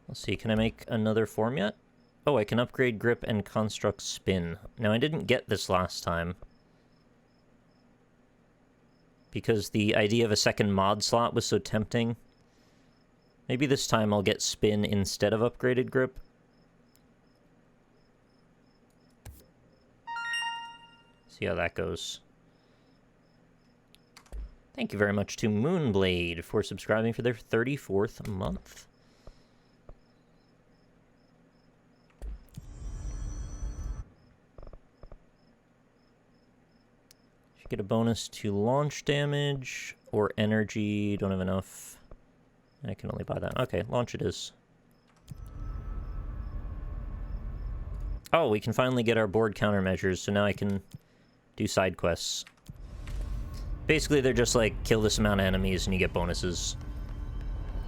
Let's see, can I make another form yet? Oh, I can upgrade grip and construct spin. Now, I didn't get this last time, because the idea of a second mod slot was so tempting. Maybe this time I'll get spin instead of upgraded grip. See how that goes. Thank you very much to Moonblade for subscribing for their 34th month. Should get a bonus to launch damage or energy. Don't have enough. I can only buy that. Okay, launch it is. Oh, we can finally get our board countermeasures, so now I can do side quests. Basically, they're just like, kill this amount of enemies and you get bonuses.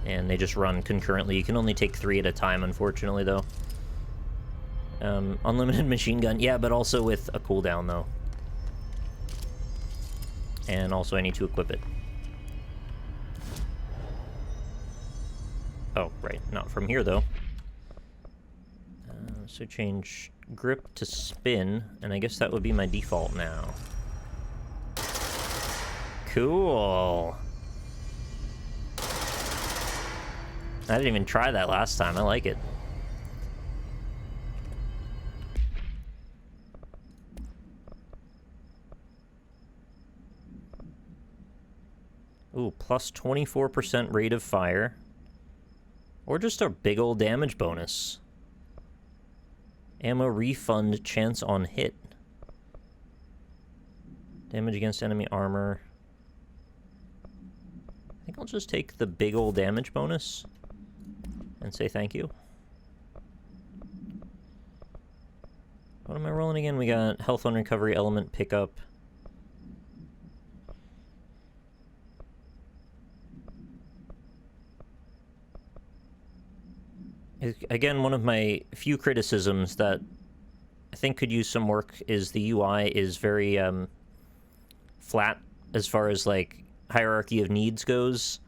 And they just run concurrently. You can only take 3 at a time, unfortunately, though. Unlimited machine gun. Yeah, but also with a cooldown, though. And also I need to equip it. Oh, right. Not from here, though. So change grip to spin, and I guess that would be my default now. Cool. I didn't even try that last time. I like it. Ooh, plus 24% rate of fire. Or just a big old damage bonus. Ammo refund chance on hit. Damage against enemy armor. I think I'll just take the big old damage bonus and say thank you. What am I rolling again? We got health on recovery, element pickup. Again, one of my few criticisms that I think could use some work is the UI is very flat as far as like hierarchy of needs goes.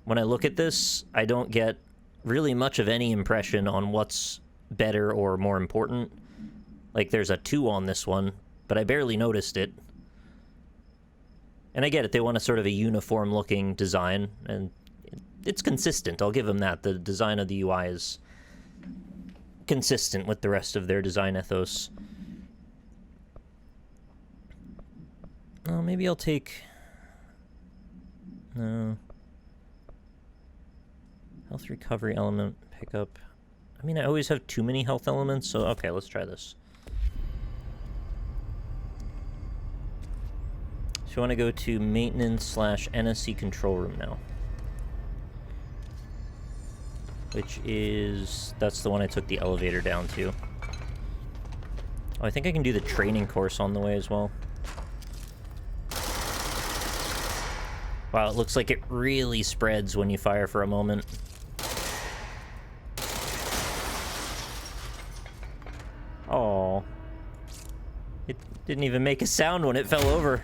When I look at this, I don't get really much of any impression on what's better or more important. Like there's a 2 on this one, but I barely noticed it. And I get it, they want a sort of a uniform looking design, and it's consistent, I'll give them that. The design of the UI is consistent with the rest of their design ethos. Oh, maybe I'll take... No. Health recovery element pickup. I mean, I always have too many health elements, so okay, let's try this. So I want to go to maintenance / NSC control room now. Which is... that's the one I took the elevator down to. Oh, I think I can do the training course on the way as well. Wow, it looks like it really spreads when you fire for a moment. Oh, it didn't even make a sound when it fell over.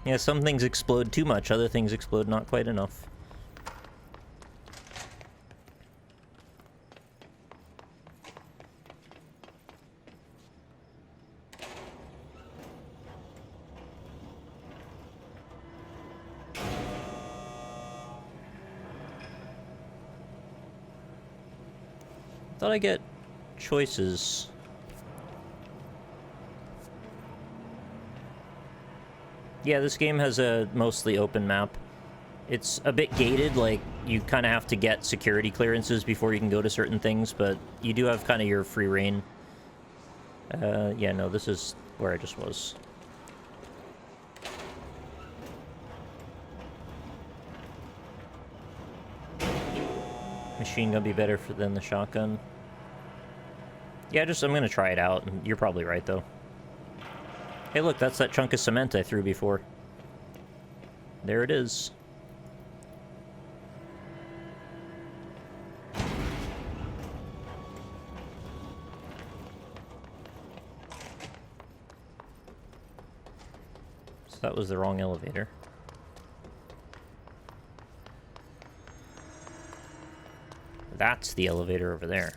Yeah, some things explode too much, other things explode not quite enough. Thought I get choices. Yeah, this game has a mostly open map. It's a bit gated, like, you kind of have to get security clearances before you can go to certain things, but you do have kind of your free reign. Yeah, no, this is where I just was. Machine gun be better than the shotgun. Yeah, I'm gonna try it out, and you're probably right, though. Hey, look, that's that chunk of cement I threw before. There it is. So that was the wrong elevator. That's the elevator over there.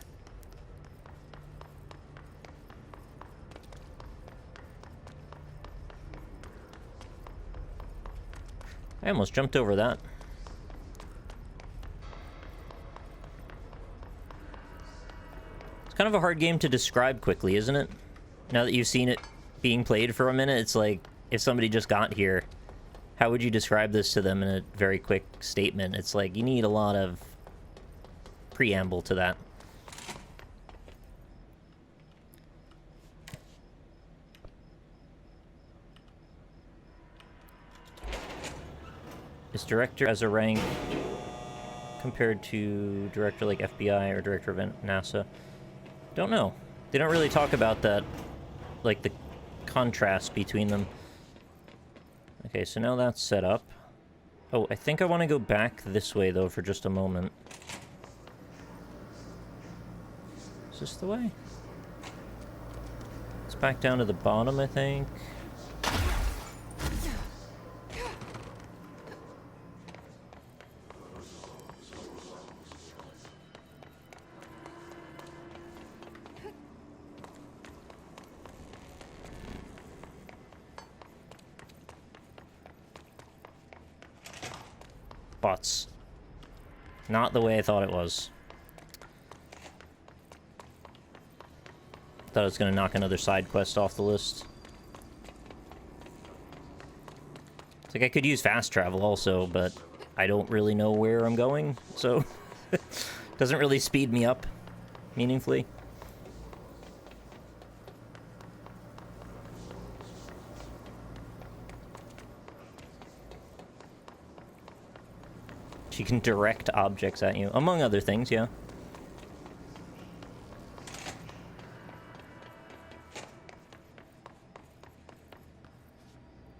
I almost jumped over that. It's kind of a hard game to describe quickly, isn't it? Now that you've seen it being played for a minute, it's like, if somebody just got here, how would you describe this to them in a very quick statement? It's like, you need a lot of preamble to that. Is director as a rank compared to director like FBI or director of NASA? Don't know. They don't really talk about that, like the contrast between them. Okay, so now that's set up. Oh, I think I want to go back this way though for just a moment. Is this the way? It's back down to the bottom, I think. Bots. Not the way I thought it was. Thought I was gonna knock another side quest off the list. It's like I could use fast travel also, but I don't really know where I'm going, so doesn't really speed me up meaningfully. She can direct objects at you, among other things, yeah.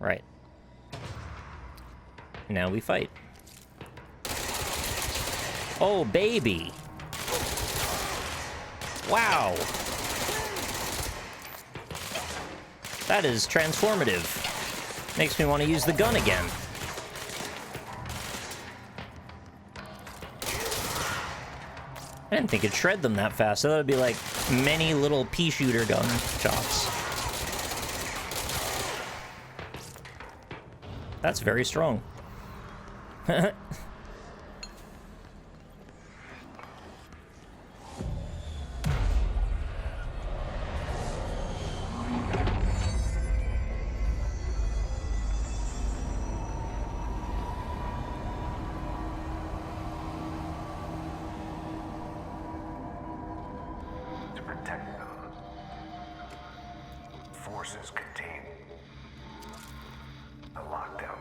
Right. Now we fight. Oh, baby! Wow! That is transformative. Makes me want to use the gun again. I didn't think it'd shred them that fast. I thought it'd be like many little pea shooter gun shots. That's very strong. Forces contain a lockdown.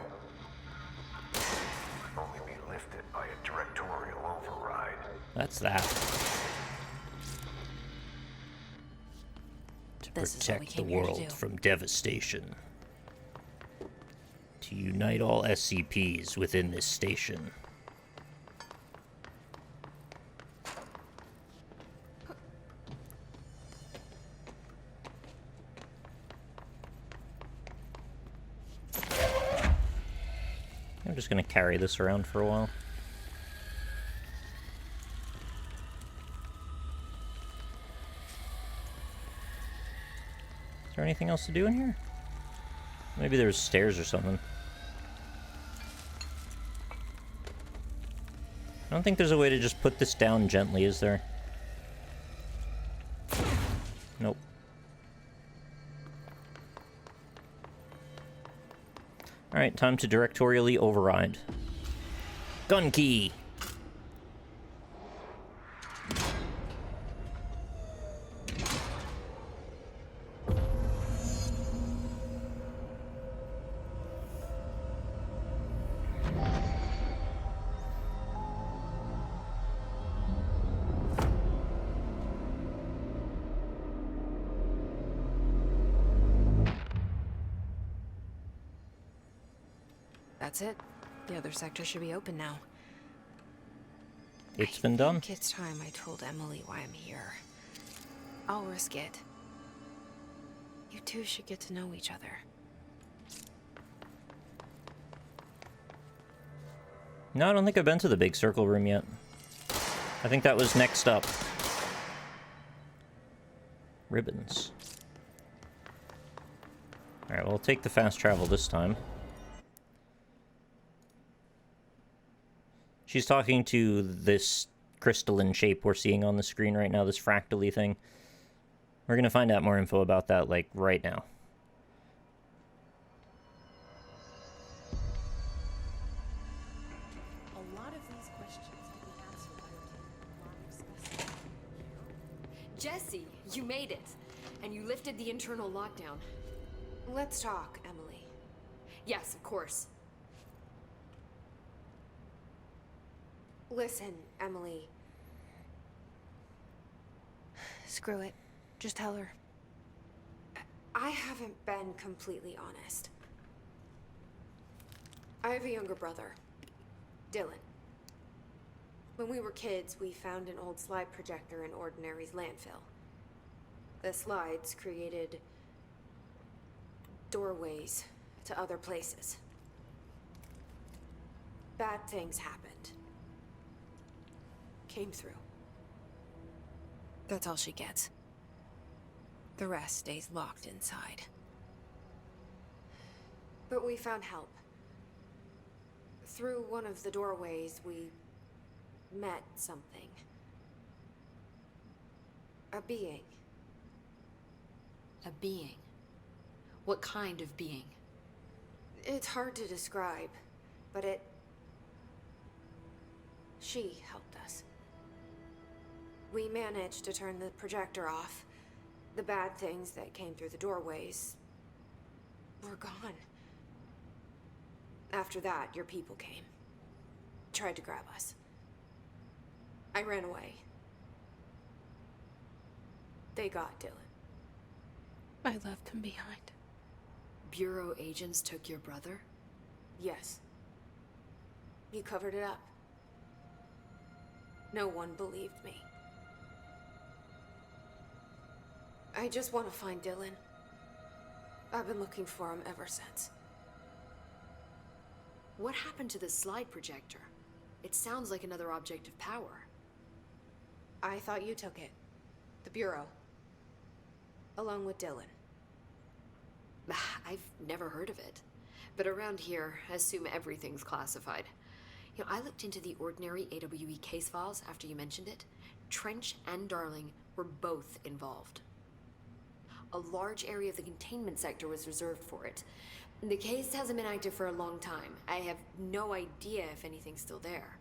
Only be lifted by a directorial override. That's that. To protect the world from devastation. To unite all SCPs within this station. I'm just gonna carry this around for a while. Is there anything else to do in here? Maybe there's stairs or something. I don't think there's a way to just put this down gently, is there? Nope. Alright, time to directorially override. Gun key! That's it. The other sector should be open now. It's been done. I think it's time I told Emily why I'm here. I'll risk it. You two should get to know each other. No, I don't think I've been to the big circle room yet. I think that was next up. Ribbons. Alright, we'll take the fast travel this time. She's talking to this crystalline shape we're seeing on the screen right now, this fractally thing. We're gonna find out more info about that, like, right now. A lot of these questions can be answered by a live specimen. Jesse, you made it. And you lifted the internal lockdown. Let's talk, Emily. Yes, of course. Listen, Emily. Screw it. Just tell her. I haven't been completely honest. I have a younger brother, Dylan. When we were kids, we found an old slide projector in Ordinary's landfill. The slides created doorways to other places. Bad things happened. Came through. That's all she gets. The rest stays locked inside. But we found help. Through one of the doorways, we met something. A being. A being. What kind of being? It's hard to describe, but she helped us. We managed to turn the projector off. The bad things that came through the doorways were gone. After that, your people came. Tried to grab us. I ran away. They got Dylan. I left him behind. Bureau agents took your brother? Yes. You covered it up. No one believed me. I just want to find Dylan. I've been looking for him ever since. What happened to the slide projector? It sounds like another object of power. I thought you took it. The Bureau. Along with Dylan. I've never heard of it. But around here, I assume everything's classified. You know, I looked into the Ordinary AWE case files after you mentioned it. Trench and Darling were both involved. A large area of the containment sector was reserved for it. The case hasn't been active for a long time. I have no idea if anything's still there.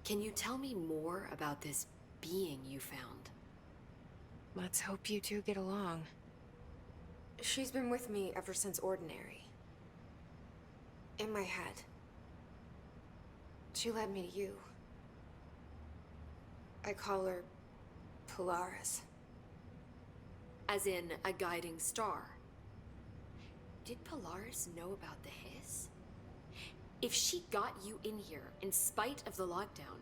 Can you tell me more about this being you found? Let's hope you two get along. She's been with me ever since Ordinary. In my head. She led me to you. I call her Polaris. As in a guiding star. Did Polaris know about the hiss? If she got you in here in spite of the lockdown,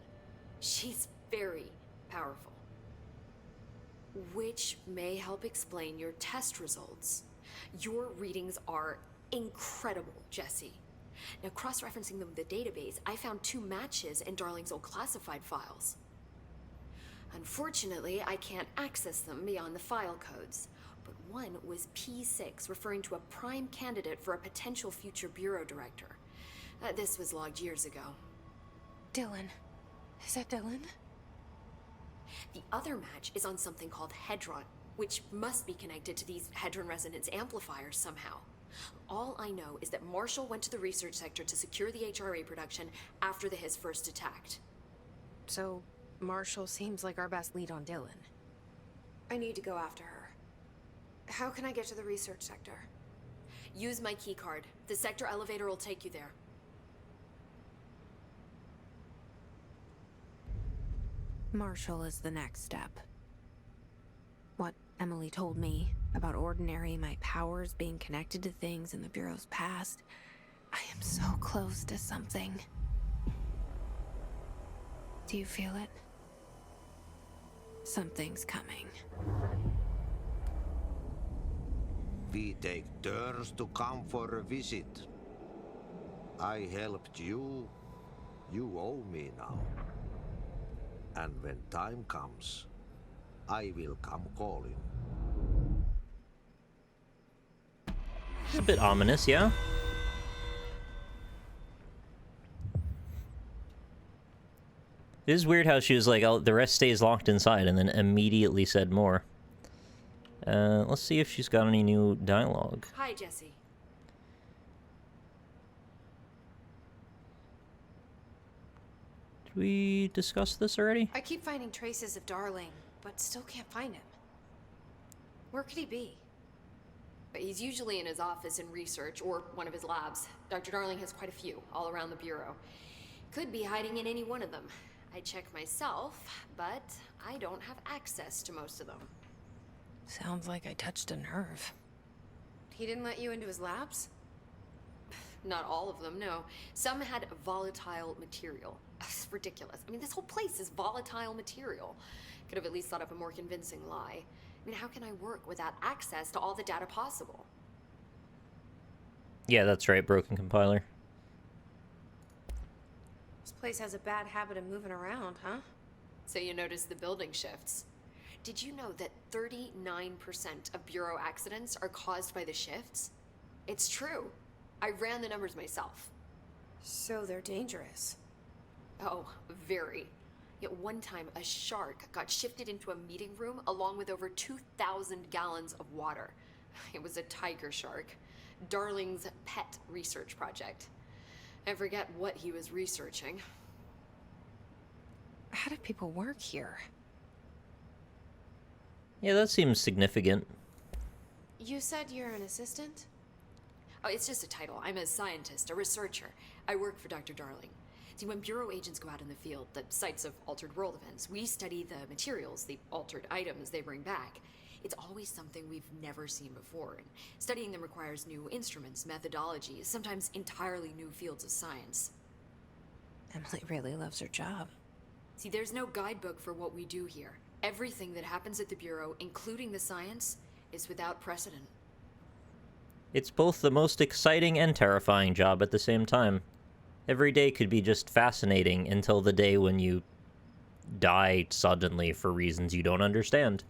she's very powerful. Which may help explain your test results. Your readings are incredible, Jesse. Now, cross-referencing them with the database, I found 2 matches in Darling's old classified files. Unfortunately, I can't access them beyond the file codes. But one was P6, referring to a prime candidate for a potential future bureau director. This was logged years ago. Dylan. Is that Dylan? The other match is on something called Hedron, which must be connected to these Hedron resonance amplifiers somehow. All I know is that Marshall went to the research sector to secure the HRA production after the Hiss first attacked. So, Marshall seems like our best lead on Dylan. I need to go after her. How can I get to the research sector? Use my keycard. The sector elevator will take you there. Marshall is the next step. What Emily told me about Ordinary, my powers being connected to things in the Bureau's past. I am so close to something. Do you feel it? Something's coming. We take turns to come for a visit. I helped you. You owe me now. And when time comes, I will come calling. A bit ominous, yeah? It is weird how she was like, oh, the rest stays locked inside, and then immediately said more. Let's see if she's got any new dialogue. Hi, Jesse. Did we discuss this already? I keep finding traces of Darling, but still can't find him. Where could he be? But he's usually in his office in research or one of his labs. Dr. Darling has quite a few all around the Bureau. Could be hiding in any one of them. I check myself, but I don't have access to most of them. Sounds like I touched a nerve. He didn't let you into his labs? Not all of them, no. Some had volatile material. It's ridiculous. I mean, this whole place is volatile material. Could have at least thought up a more convincing lie. I mean, how can I work without access to all the data possible? Yeah, that's right, broken compiler. This place has a bad habit of moving around, huh? So you notice the building shifts. Did you know that 39% of Bureau accidents are caused by the shifts? It's true. I ran the numbers myself. So they're dangerous. Oh, very. Yet one time, a shark got shifted into a meeting room along with over 2,000 gallons of water. It was a tiger shark. Darling's pet research project. I forget what he was researching. How do people work here? Yeah, that seems significant. You said you're an assistant? Oh, it's just a title. I'm a scientist, a researcher. I work for Dr. Darling. See, when Bureau agents go out in the field, the sites of altered world events, we study the materials, the altered items they bring back. It's always something we've never seen before, and studying them requires new instruments, methodologies, sometimes entirely new fields of science. Emily really loves her job. See, there's no guidebook for what we do here. Everything that happens at the Bureau, including the science, is without precedent. It's both the most exciting and terrifying job at the same time. Every day could be just fascinating until the day when you die suddenly for reasons you don't understand.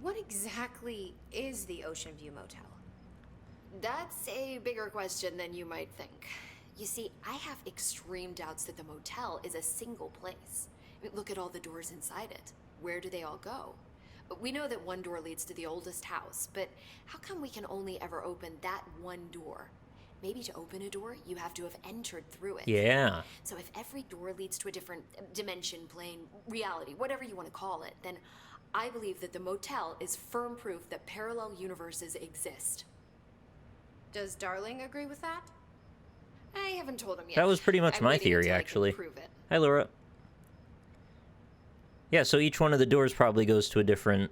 What exactly is the Ocean View Motel? That's a bigger question than you might think. You see, I have extreme doubts that the motel is a single place. I mean, look at all the doors inside it. Where do they all go? We know that one door leads to the oldest house, but how come we can only ever open that one door? Maybe to open a door, you have to have entered through it. Yeah. So if every door leads to a different dimension, plane, reality, whatever you want to call it, then I believe that the motel is firm proof that parallel universes exist. Does Darling agree with that? I haven't told him yet. That was pretty much I'm my waiting theory, until I can actually. prove it. Hi, Laura. Yeah, so each one of the doors probably goes to a different,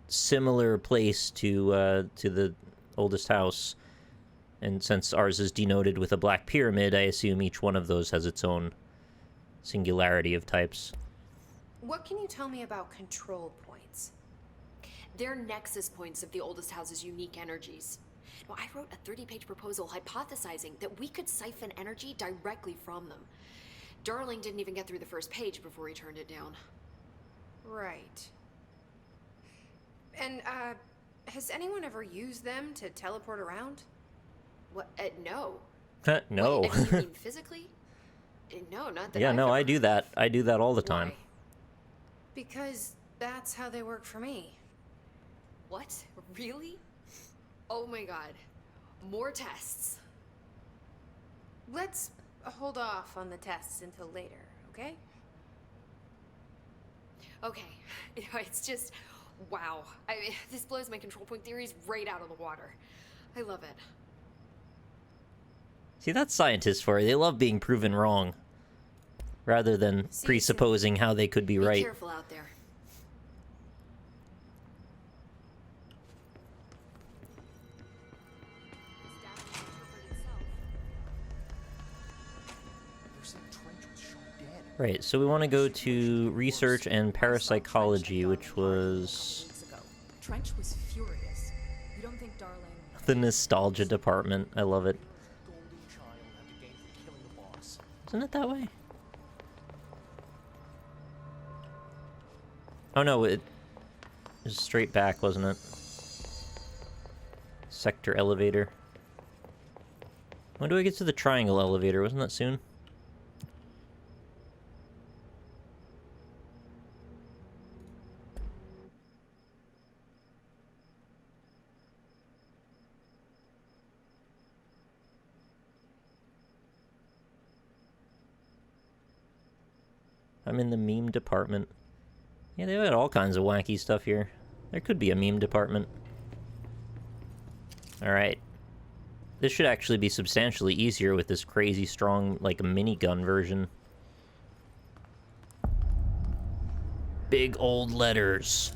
similar place to the oldest house. And since ours is denoted with a black pyramid, I assume each one of those has its own singularity of types. What can you tell me about control points? They're nexus points of the oldest house's unique energies. Now, I wrote a 30-page proposal hypothesizing that we could siphon energy directly from them. Darling didn't even get through the first page before he turned it down. Right. And, has anyone ever used them to teleport around? What? No. No. Wait, you mean physically? No, not that Yeah, I've no, I ever- do that. I do that all the time. Why? Because that's how they work for me. What? Really? Oh my god. More tests. Let's hold off on the tests until later, okay? Okay. It's just, wow. This blows my control point theories right out of the water. I love it. See, that's scientists for you. They love being proven wrong, rather than See, presupposing how they could be Be right. careful out there. Right, so we want to go to research and parapsychology, which was Trench was furious. You don't think Darling... the nostalgia department. I love it. Golden child had to gain from killing the boss. Isn't it that way? Oh no, it was straight back, wasn't it? Sector elevator. When do I get to the triangle elevator? Wasn't that soon? I'm in the meme department. Yeah, they've got all kinds of wacky stuff here. There could be a meme department. Alright. This should actually be substantially easier with this crazy strong, like, minigun version. Big old letters.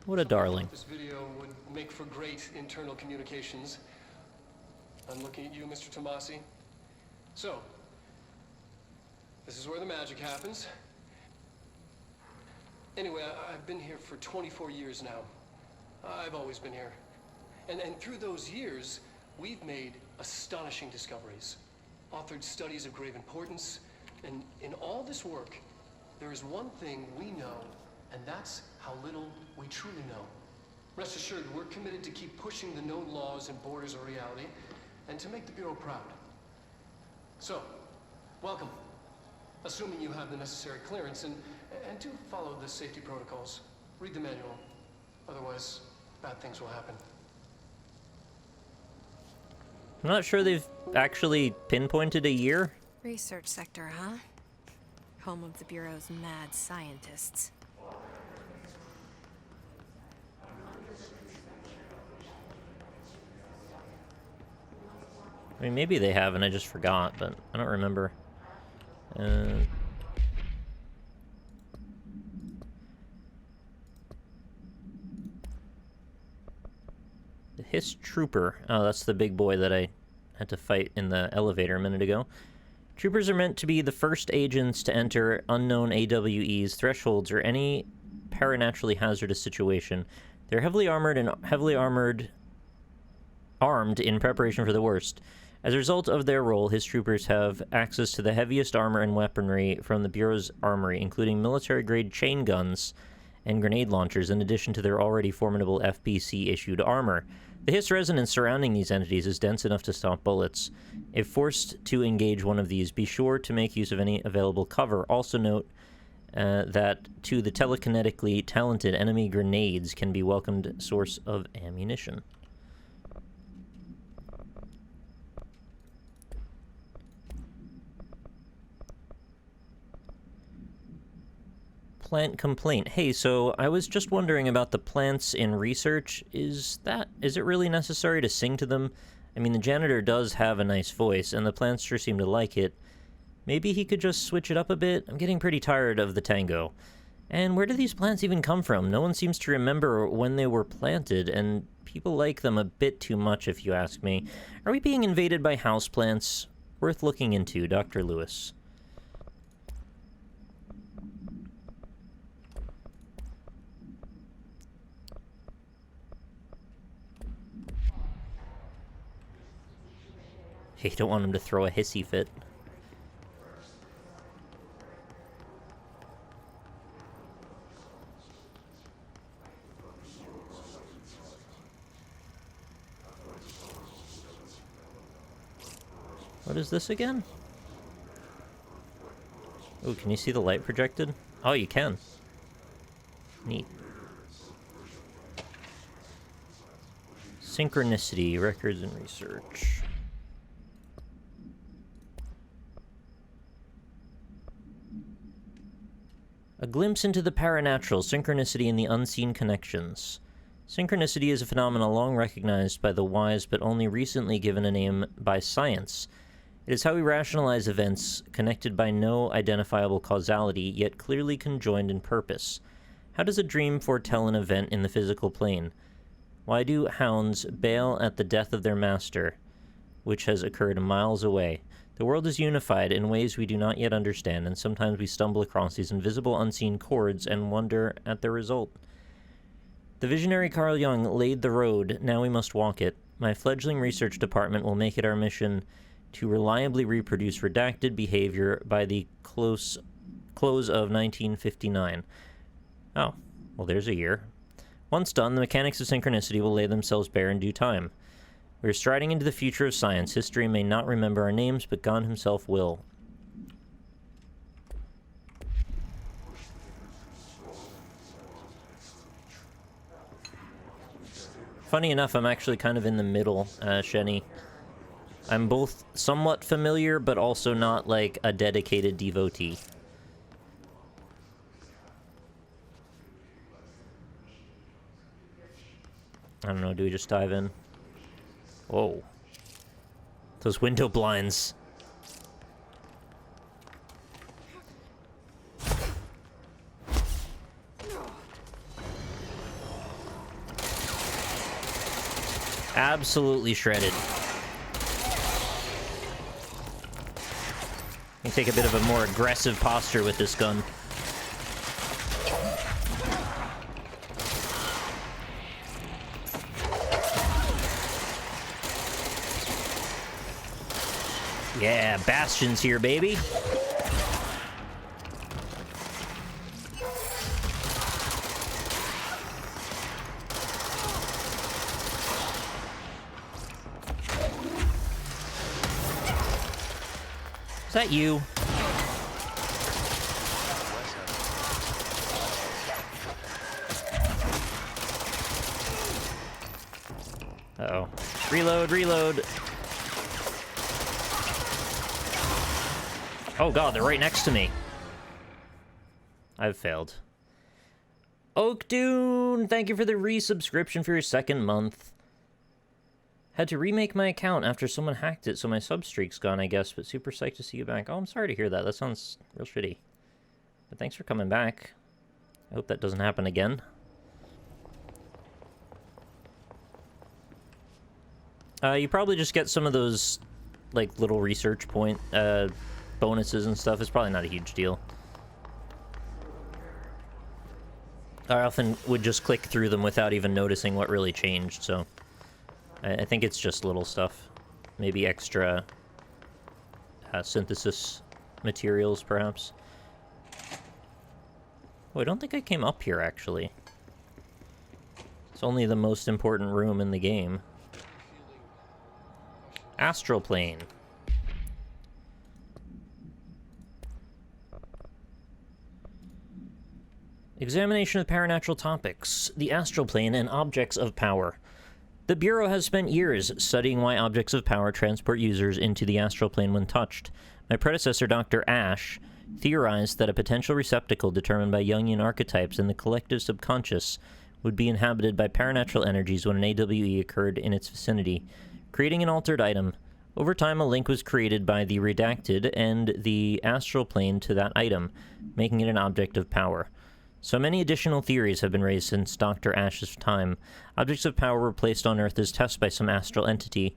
What a darling. This video would make for great internal communications. I'm looking at you, Mr. Tomasi. So, this is where the magic happens. Anyway, I've been here for 24 years now. I've always been here. And through those years, we've made astonishing discoveries, authored studies of grave importance, and in all this work, there is one thing we know, and that's how little we truly know. Rest assured, we're committed to keep pushing the known laws and borders of reality, and to make the Bureau proud. So, welcome. Assuming you have the necessary clearance, and do follow the safety protocols. Read the manual. Otherwise, bad things will happen. I'm not sure they've actually pinpointed a year. Research sector, huh? Home of the Bureau's mad scientists. I mean, maybe they have and I just forgot, but I don't remember. The Hiss Trooper. Oh, that's the big boy that I had to fight in the elevator a minute ago. Troopers are meant to be the first agents to enter unknown AWEs, thresholds, or any paranaturally hazardous situation. They're heavily armored armed in preparation for the worst. As a result of their role, Hiss Troopers have access to the heaviest armor and weaponry from the Bureau's armory, including military-grade chain guns and grenade launchers, in addition to their already formidable FBC-issued armor. The Hiss resonance surrounding these entities is dense enough to stop bullets. If forced to engage one of these, be sure to make use of any available cover. Also note that to the telekinetically talented, enemy grenades can be welcomed source of ammunition. Plant complaint. Hey, so I was just wondering about the plants in research. Is it really necessary to sing to them? I mean, the janitor does have a nice voice, and the plants sure seem to like it. Maybe he could just switch it up a bit? I'm getting pretty tired of the tango. And where do these plants even come from? No one seems to remember when they were planted, and people like them a bit too much, if you ask me. Are we being invaded by houseplants? Worth looking into, Dr. Lewis. You don't want him to throw a hissy fit. What is this again? Oh, can you see the light projected? Oh, you can. Neat. Synchronicity, records and research. A glimpse into the paranatural, synchronicity and the unseen connections. Synchronicity is a phenomenon long recognized by the wise, but only recently given a name by science. It is how we rationalize events connected by no identifiable causality, yet clearly conjoined in purpose. How does a dream foretell an event in the physical plane? Why do hounds bail at the death of their master, which has occurred miles away? The world is unified in ways we do not yet understand, and sometimes we stumble across these invisible, unseen chords and wonder at their result. The visionary Carl Jung laid the road, now we must walk it. my fledgling research department will make it our mission to reliably reproduce redacted behavior by the close of 1959. Oh, well, there's a year. Once done, the mechanics of synchronicity will lay themselves bare in due time. We are striding into the future of science. History may not remember our names, but God himself will. Funny enough, I'm actually kind of in the middle, Shenny. I'm both somewhat familiar, but also not, like, a dedicated devotee. I don't know, do we just dive in? Whoa. Those window blinds. Absolutely shredded. Can take a bit of a more aggressive posture with this gun. Yeah, Bastion's here, baby. Is that you? Uh-oh. Reload, reload. Oh god, they're right next to me. I've failed. Oak Dune, thank you for the resubscription for your 2nd month. Had to remake my account after someone hacked it, so my substreak's gone, I guess, but super psyched to see you back. Oh, I'm sorry to hear that. That sounds real shitty. But thanks for coming back. I hope that doesn't happen again. You probably just get some of those, like, little research point, bonuses and stuff. It's probably not a huge deal. I often would just click through them without even noticing what really changed, so... I think it's just little stuff. Maybe extra synthesis materials, perhaps. Oh, I don't think I came up here, actually. It's only the most important room in the game. Astral plane. Examination of paranatural topics. The astral plane and objects of power. The Bureau has spent years studying why objects of power transport users into the astral plane when touched. My predecessor, Dr. Ash, theorized that a potential receptacle determined by Jungian archetypes in the collective subconscious would be inhabited by paranatural energies when an AWE occurred in its vicinity, creating an altered item. Over time, a link was created by the redacted and the astral plane to that item, making it an object of power. So many additional theories have been raised since Dr. Ash's time. Objects of power were placed on Earth as tests by some astral entity.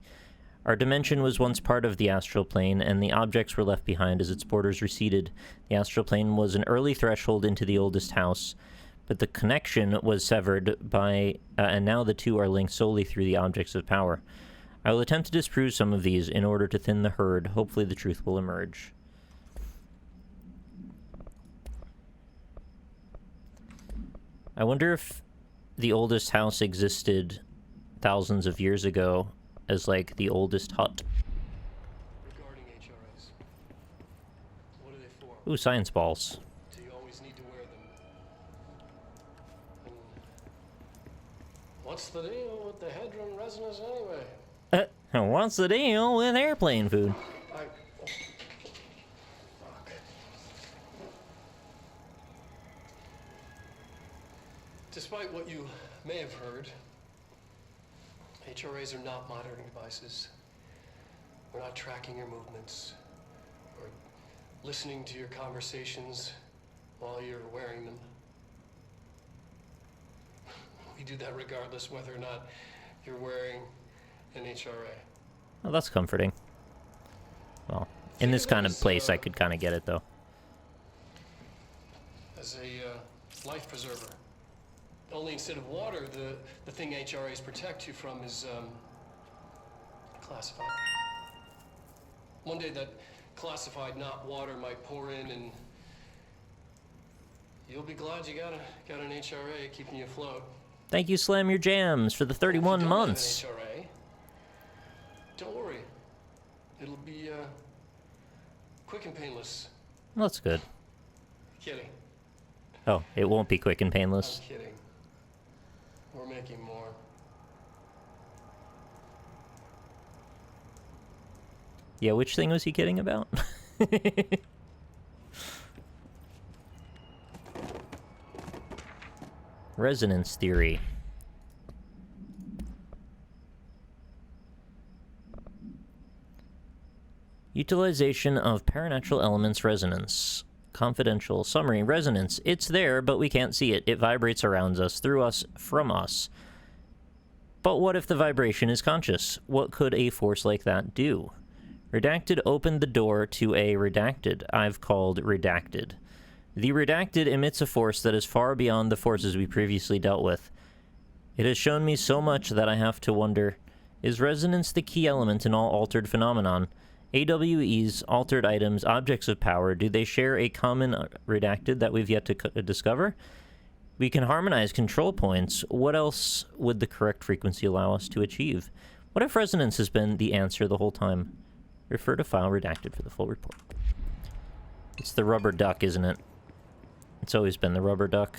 Our dimension was once part of the astral plane, and the objects were left behind as its borders receded. The astral plane was an early threshold into the oldest house, but the connection was severed by, and now the two are linked solely through the objects of power. I will attempt to disprove some of these in order to thin the herd. Hopefully the truth will emerge. I wonder if the oldest house existed thousands of years ago as, like, the oldest hut. Regarding HRAs, what are they for? Ooh, science balls. Do you always need to wear them? And what's the deal with the hedron resonance anyway? What's the deal with airplane food? Fuck. Despite what you may have heard, HRAs are not monitoring devices. We're not tracking your movements or listening to your conversations while you're wearing them. We do that regardless whether or not you're wearing an HRA. Well, that's comforting. Well, in this kind of place, I could kind of get it, though. As a life preserver. Only instead of water, the thing HRAs protect you from is classified. One day that classified not water might pour in, and you'll be glad you got an HRA keeping you afloat. Thank you, Slam Your Jams, for the 31 months. If you don't have an HRA, don't worry. It'll be quick and painless. That's good. Kidding. Oh, it won't be quick and painless. I'm kidding. We're making more. Yeah, which thing was he kidding about? Resonance theory. Utilization of paranatural elements resonance. Confidential summary. Resonance. It's there, but we can't see it. It vibrates around us, through us, from us. But what if the vibration is conscious? What could a force like that do? Redacted opened the door to a redacted I've called redacted. The redacted emits a force that is far beyond the forces we previously dealt with. It has shown me so much that I have to wonder, is resonance the key element in all altered phenomenon? AWEs, altered items, objects of power, do they share a common redacted that we've yet to discover? We can harmonize control points. What else would the correct frequency allow us to achieve? What if resonance has been the answer the whole time? Refer to file redacted for the full report. It's the rubber duck, isn't it? It's always been the rubber duck.